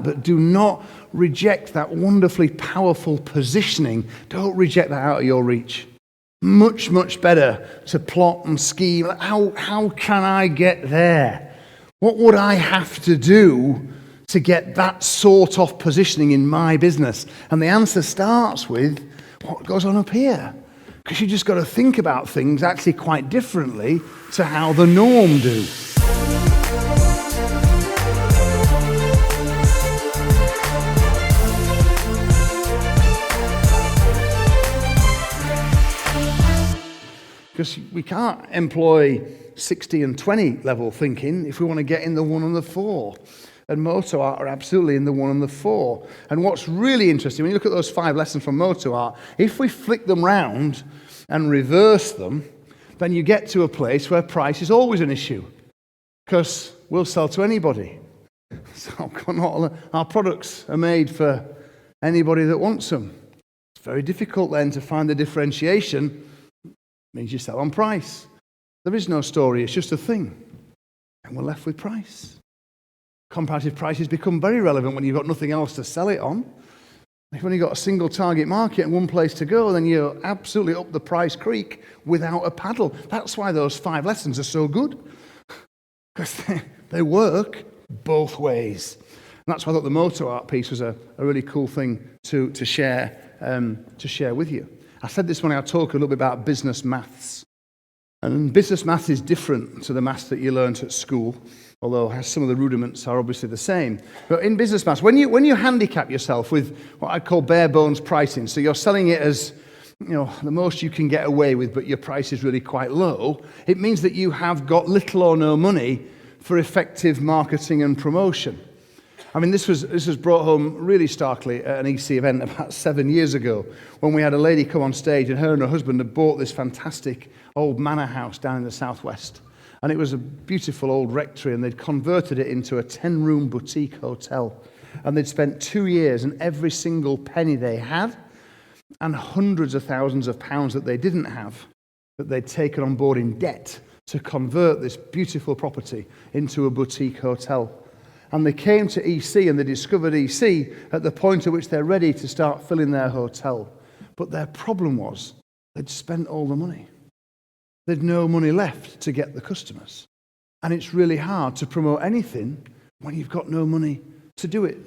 but do not reject that wonderfully powerful positioning. Don't reject that out of your reach. Much, much better to plot and scheme. How can I get there? What would I have to do to get that sort of positioning in my business? And the answer starts with what goes on up here. Because you just got to think about things actually quite differently to how the norm do. Because we can't employ 60 and 20 level thinking if we want to get in the 1 and the 4. And Moto Art are absolutely in the 1 and the 4. And what's really interesting, when you look at those 5 lessons from Moto Art, if we flick them round and reverse them, then you get to a place where price is always an issue. Because we'll sell to anybody. So not all our products are made for anybody that wants them. It's very difficult then to find the differentiation. Means you sell on price. There is no story, it's just a thing. And we're left with price. Comparative prices become very relevant when you've got nothing else to sell it on. If you've only got a single target market and one place to go, then you're absolutely up the price creek without a paddle. That's why those 5 lessons are so good. Because they work both ways. And that's why I thought the Moto Art piece was a really cool thing to share with you. I said this when I talk a little bit about business maths. And business maths is different to the maths that you learnt at school, although some of the rudiments are obviously the same. But in business maths, when you handicap yourself with what I call bare bones pricing, so you're selling it as the most you can get away with, but your price is really quite low, it means that you have got little or no money for effective marketing and promotion. I mean, this was brought home really starkly at an EC event about 7 years ago when we had a lady come on stage and her and her husband had bought this fantastic old manor house down in the southwest. And it was a beautiful old rectory and they'd converted it into a 10-room boutique hotel. And they'd spent 2 years and every single penny they had and hundreds of thousands of pounds that they didn't have that they'd taken on board in debt to convert this beautiful property into a boutique hotel. And they came to EC and they discovered EC at the point at which they're ready to start filling their hotel. But their problem was they'd spent all the money. They'd no money left to get the customers. And it's really hard to promote anything when you've got no money to do it.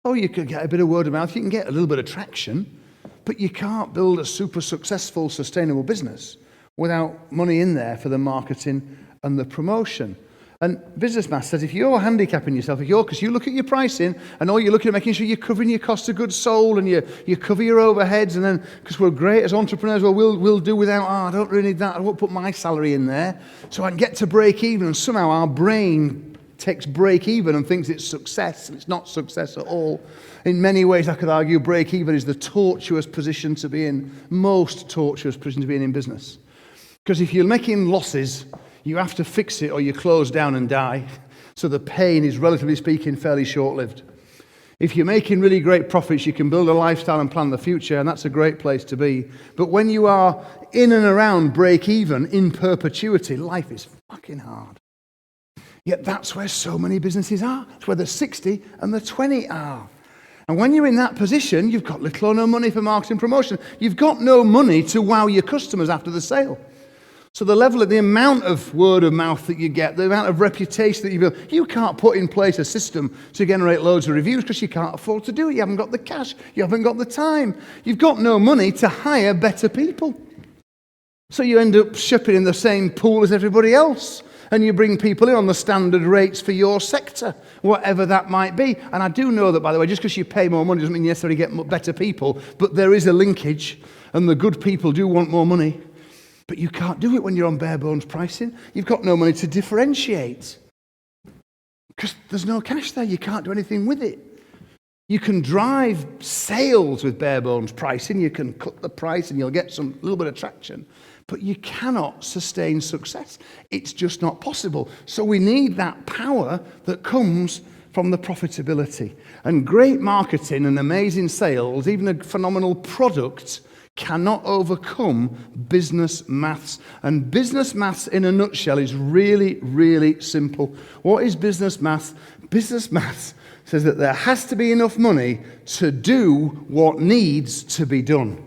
Oh, you could get a bit of word of mouth, you can get a little bit of traction, but you can't build a super successful, sustainable business without money in there for the marketing and the promotion. And business math says if you're handicapping yourself, because you look at your pricing and all you're looking at making sure you're covering your cost of goods sold and you cover your overheads, and then because we're great as entrepreneurs, well, we'll do without, I don't really need that, I won't put my salary in there, so I can get to break even, and somehow our brain takes break even and thinks it's success, and it's not success at all. In many ways, I could argue break even is the tortuous position to be in, most tortuous position to be in business. Because if you're making losses, you have to fix it or you close down and die. So the pain is, relatively speaking, fairly short-lived. If you're making really great profits, you can build a lifestyle and plan the future, and that's a great place to be. But when you are in and around break-even in perpetuity, life is fucking hard. Yet that's where so many businesses are. It's where the 60 and the 20 are. And when you're in that position, you've got little or no money for marketing promotion. You've got no money to wow your customers after the sale. So the amount of word of mouth that you get, the amount of reputation that you build, you can't put in place a system to generate loads of reviews because you can't afford to do it. You haven't got the cash. You haven't got the time. You've got no money to hire better people. So you end up shipping in the same pool as everybody else. And you bring people in on the standard rates for your sector, whatever that might be. And I do know that, by the way, just because you pay more money doesn't mean you necessarily get better people. But there is a linkage, and the good people do want more money. But you can't do it when you're on bare bones pricing. You've got no money to differentiate. Because there's no cash there. You can't do anything with it. You can drive sales with bare bones pricing. You can cut the price and you'll get some little bit of traction. But you cannot sustain success. It's just not possible. So we need that power that comes from the profitability. And great marketing and amazing sales, even a phenomenal product, cannot overcome business maths. And business maths in a nutshell is really, really simple. What is business maths? Business maths says that there has to be enough money to do what needs to be done.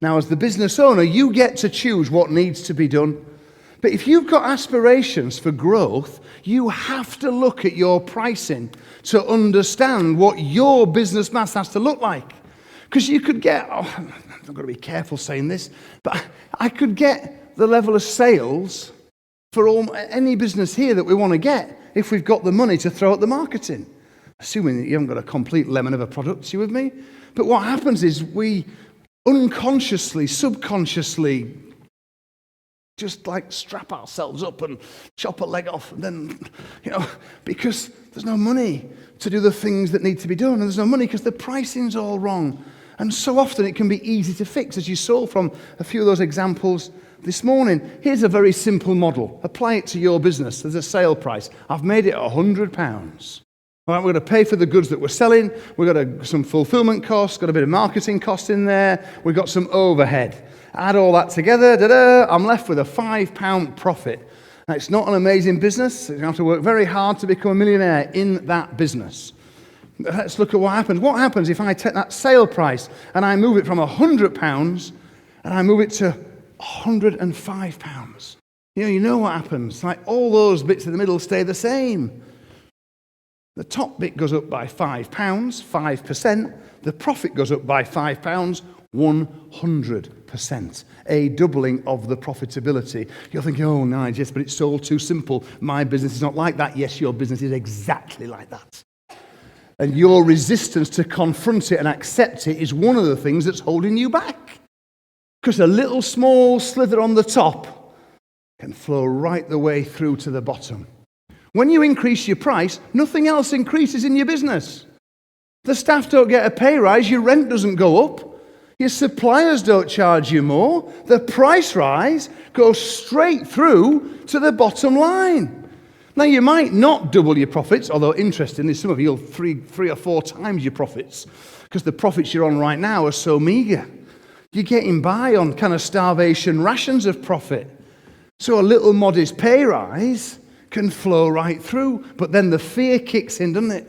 Now, as the business owner, you get to choose what needs to be done. But if you've got aspirations for growth, you have to look at your pricing to understand what your business mass has to look like. Because you could get, I've got to be careful saying this, but I could get the level of sales for any business here that we want to get if we've got the money to throw at the marketing. Assuming that you haven't got a complete lemon of a product, you with me? But what happens is we unconsciously, subconsciously, just like strap ourselves up and chop a leg off, and then, because there's no money to do the things that need to be done, and there's no money because the pricing's all wrong. And so often it can be easy to fix, as you saw from a few of those examples this morning. Here's a very simple model. Apply it to your business. There's a sale price. I've made it £100. All right, we're going to pay for the goods that we're selling. We've got some fulfillment costs, got a bit of marketing cost in there. We've got some overhead. Add all that together, I'm left with a £5 profit. Now, it's not an amazing business. You have to work very hard to become a millionaire in that business. Let's look at what happens. What happens if I take that sale price and I move it from £100 and I move it to £105? You know what happens. Like all those bits in the middle stay the same. The top bit goes up by £5, 5%. The profit goes up by £5, 100%. A doubling of the profitability. You're thinking, oh, Nigel, yes, but it's all too simple. My business is not like that. Yes, your business is exactly like that. And your resistance to confront it and accept it is one of the things that's holding you back. Because a little small slither on the top can flow right the way through to the bottom. When you increase your price, nothing else increases in your business. The staff don't get a pay rise, your rent doesn't go up, your suppliers don't charge you more. The price rise goes straight through to the bottom line. Now, you might not double your profits, although interestingly, some of you will three or four times your profits, because the profits you're on right now are so meager. You're getting by on kind of starvation rations of profit. So a little modest pay rise can flow right through, but then the fear kicks in, doesn't it?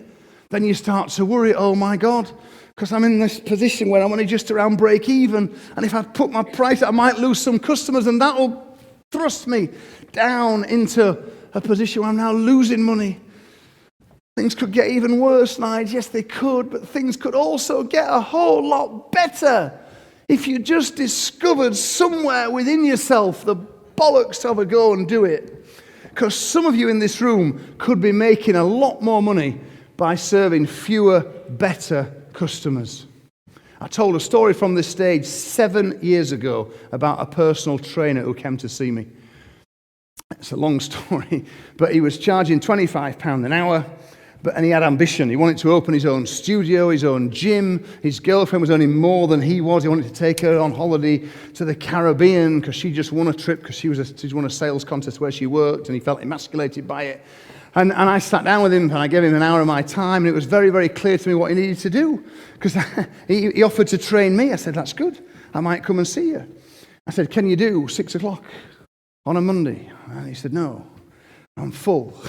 Then you start to worry, oh my God, because I'm in this position where I'm only just around break even, and if I put my price, I might lose some customers, and that'll thrust me down into a position where I'm now losing money. Things could get even worse, Nigel. Yes, they could, but things could also get a whole lot better if you just discovered somewhere within yourself the bollocks to have a go and do it. Because some of you in this room could be making a lot more money by serving fewer, better customers. I told a story from this stage 7 years ago about a personal trainer who came to see me. It's a long story, but he was charging £25 an hour, and he had ambition. He wanted to open his own studio, his own gym. His girlfriend was earning more than he was. He wanted to take her on holiday to the Caribbean because she just won a trip because she won a sales contest where she worked, and he felt emasculated by it. And I sat down with him, and I gave him an hour of my time, and it was very, very clear to me what he needed to do, because he offered to train me. I said, that's good. I might come and see you. I said, can you do 6 o'clock on a Monday? And he said, no, I'm full.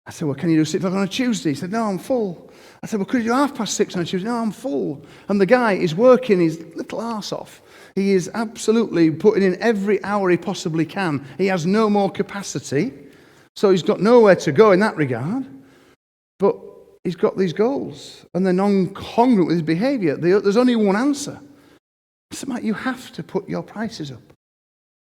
I said, well, can you do 6 o'clock on a Tuesday? He said, no, I'm full. I said, well, could you do 6:30 on a Tuesday? No, I'm full. And the guy is working his little arse off. He is absolutely putting in every hour he possibly can. He has no more capacity, so he's got nowhere to go in that regard. But he's got these goals, and they're non-congruent with his behaviour. There's only one answer. I said, Matt, you have to put your prices up.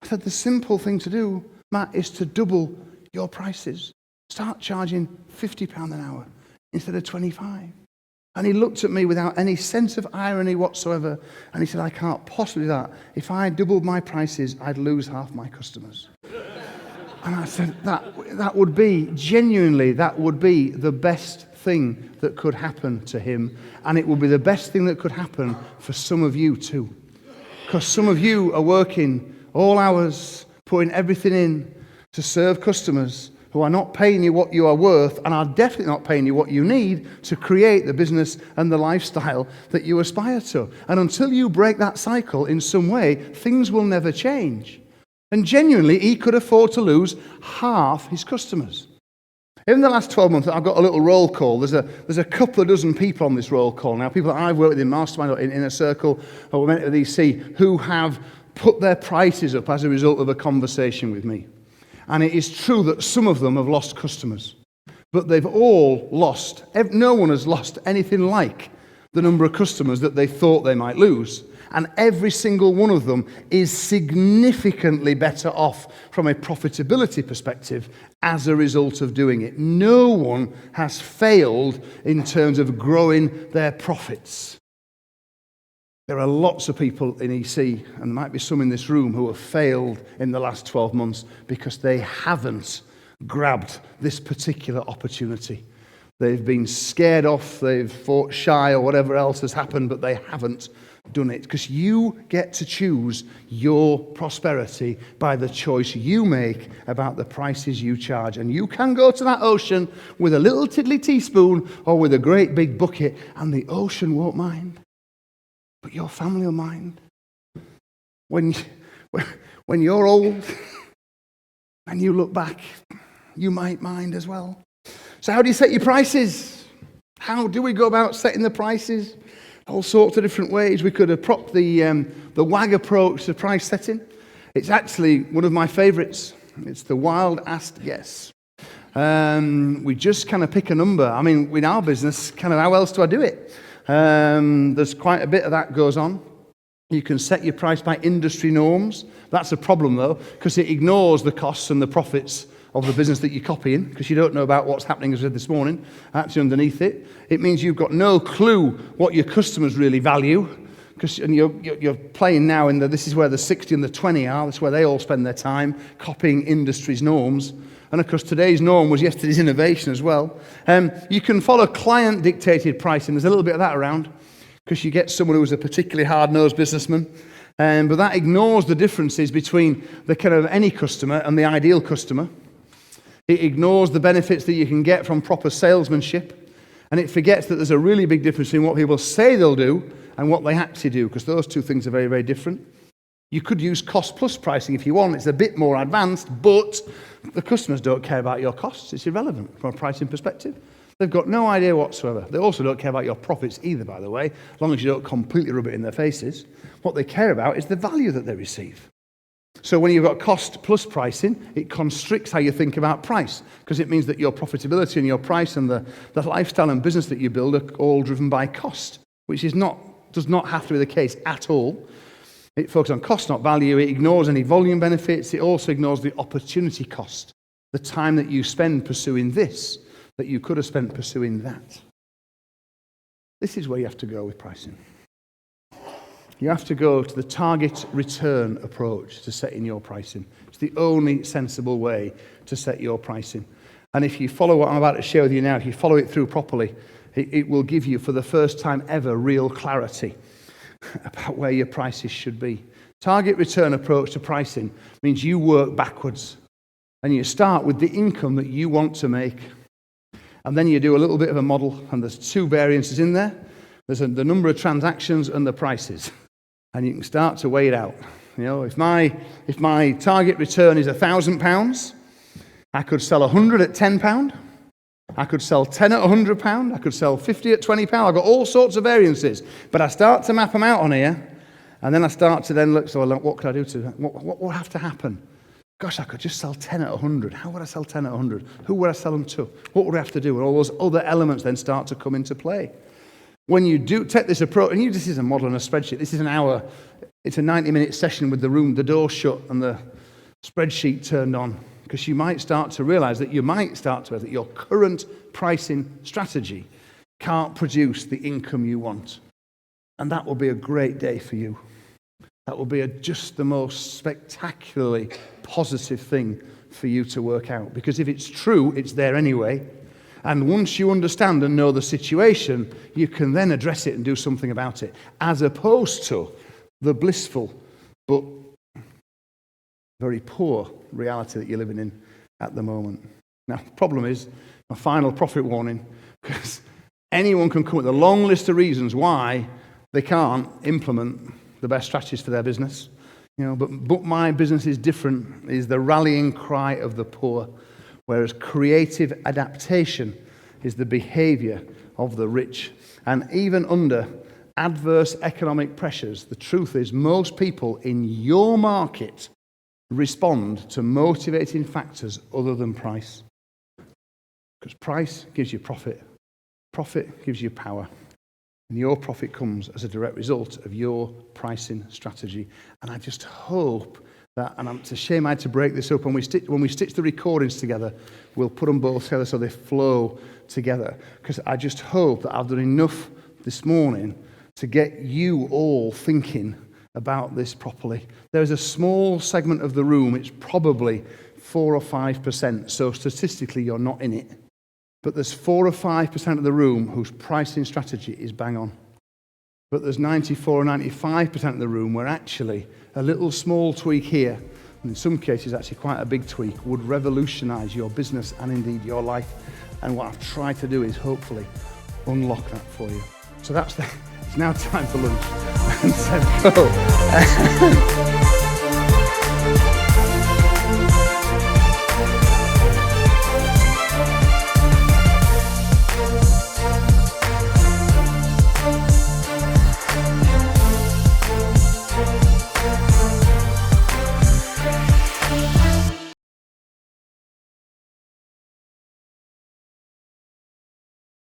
I said, the simple thing to do, Matt, is to double your prices. Start charging £50 an hour instead of 25. And he looked at me without any sense of irony whatsoever, and he said, I can't possibly do that. If I doubled my prices, I'd lose half my customers. And I said, that would be, genuinely, that would be the best thing that could happen to him, and it would be the best thing that could happen for some of you too. Because some of you are working all hours, putting everything in to serve customers who are not paying you what you are worth, and are definitely not paying you what you need to create the business and the lifestyle that you aspire to. And until you break that cycle in some way, things will never change. And genuinely, he could afford to lose half his customers. In the last 12 months, I've got a little roll call. There's a couple of dozen people on this roll call now, people that I've worked with in Mastermind or in Inner Circle or Mentor at EC, who have put their prices up as a result of a conversation with me. And it is true that some of them have lost customers, but they've all lost. No one has lost anything like the number of customers that they thought they might lose. And every single one of them is significantly better off from a profitability perspective as a result of doing it. No one has failed in terms of growing their profits. There are lots of people in EC, and there might be some in this room, who have failed in the last 12 months because they haven't grabbed this particular opportunity. They've been scared off, they've fought shy or whatever else has happened, but they haven't done it. Because you get to choose your prosperity by the choice you make about the prices you charge. And you can go to that ocean with a little tiddly teaspoon or with a great big bucket, and the ocean won't mind. But your family will mind. When you're old and you look back, you might mind as well. So how do you set your prices? How do we go about setting the prices? All sorts of different ways. We could adopt the WAG approach to price setting. It's actually one of my favorites. It's the wild asked guess. We just kind of pick a number. I mean, in our business, kind of how else do I do it? There's quite a bit of that goes on. You can set your price by industry norms. That's a problem, though, because it ignores the costs and the profits of the business that you're copying, because you don't know about what's happening, as I said this morning, actually underneath it. It means you've got no clue what your customers really value, because you're playing now in this is where the 60 and the 20 are. That's where they all spend their time, copying industry's norms. And of course, today's norm was yesterday's innovation as well. You can follow client-dictated pricing. There's a little bit of that around, because you get someone who's a particularly hard-nosed businessman. But that ignores the differences between the kind of any customer and the ideal customer. It ignores the benefits that you can get from proper salesmanship. And it forgets that there's a really big difference between what people say they'll do and what they actually do, because those two things are very, very different. You could use cost-plus pricing if you want. It's a bit more advanced, but the customers don't care about your costs. It's irrelevant from a pricing perspective. They've got no idea whatsoever. They also don't care about your profits either, by the way, as long as you don't completely rub it in their faces. What they care about is the value that they receive. So when you've got cost-plus pricing, it constricts how you think about price, because it means that your profitability and your price and the lifestyle and business that you build are all driven by cost, which does not have to be the case at all. It focuses on cost, not value. It ignores any volume benefits. It also ignores the opportunity cost, the time that you spend pursuing this, that you could have spent pursuing that. This is where you have to go with pricing. You have to go to the target return approach to setting your pricing. It's the only sensible way to set your pricing. And if you follow what I'm about to share with you now, if you follow it through properly, it will give you, for the first time ever, real clarity about where your prices should be. Target return approach to pricing means you work backwards. And you start with the income that you want to make. And then you do a little bit of a model, and there's two variances in there. There's the number of transactions and the prices. And you can start to weigh it out. You know, if my target return is £1,000, I could sell 100 at £10. I could sell 10 at £100. I could sell 50 at £20. I've got all sorts of variances. But I start to map them out on here, and then I start to then look, so what could I do what would have to happen? Gosh, I could just sell 10 at 100. How would I sell 10 at 100? Who would I sell them to? What would I have to do? And all those other elements then start to come into play. When you do take this approach, and this is a model and a spreadsheet, this is an hour, it's a 90-minute session with the door shut and the spreadsheet turned on, because you might start to realize that your current pricing strategy can't produce the income you want. And that will be a great day for you. That will be just the most spectacularly positive thing for you to work out. Because if it's true, it's there anyway. And once you understand and know the situation, you can then address it and do something about it, as opposed to the blissful but very poor reality that you're living in at the moment. Now, the problem is, my final profit warning, because anyone can come up with a long list of reasons why they can't implement the best strategies for their business. You know, but my business is different, is the rallying cry of the poor. whereas creative adaptation is the behavior of the rich. And even under adverse economic pressures, the truth is most people in your market respond to motivating factors other than price. Because price gives you profit. Profit gives you power. And your profit comes as a direct result of your pricing strategy. And I just hope that, and it's a shame I had to break this up, when we stitch the recordings together, we'll put them both together so they flow together. Because I just hope that I've done enough this morning to get you all thinking about this properly. There's a small segment of the room, it's probably 4 or 5%, so statistically you're not in it. But there's 4 or 5% of the room whose pricing strategy is bang on. But there's 94 or 95% of the room where actually a little small tweak here, and in some cases actually quite a big tweak, would revolutionize your business and indeed your life. And what I've tried to do is hopefully unlock that for you. So it's now time for lunch. And so go.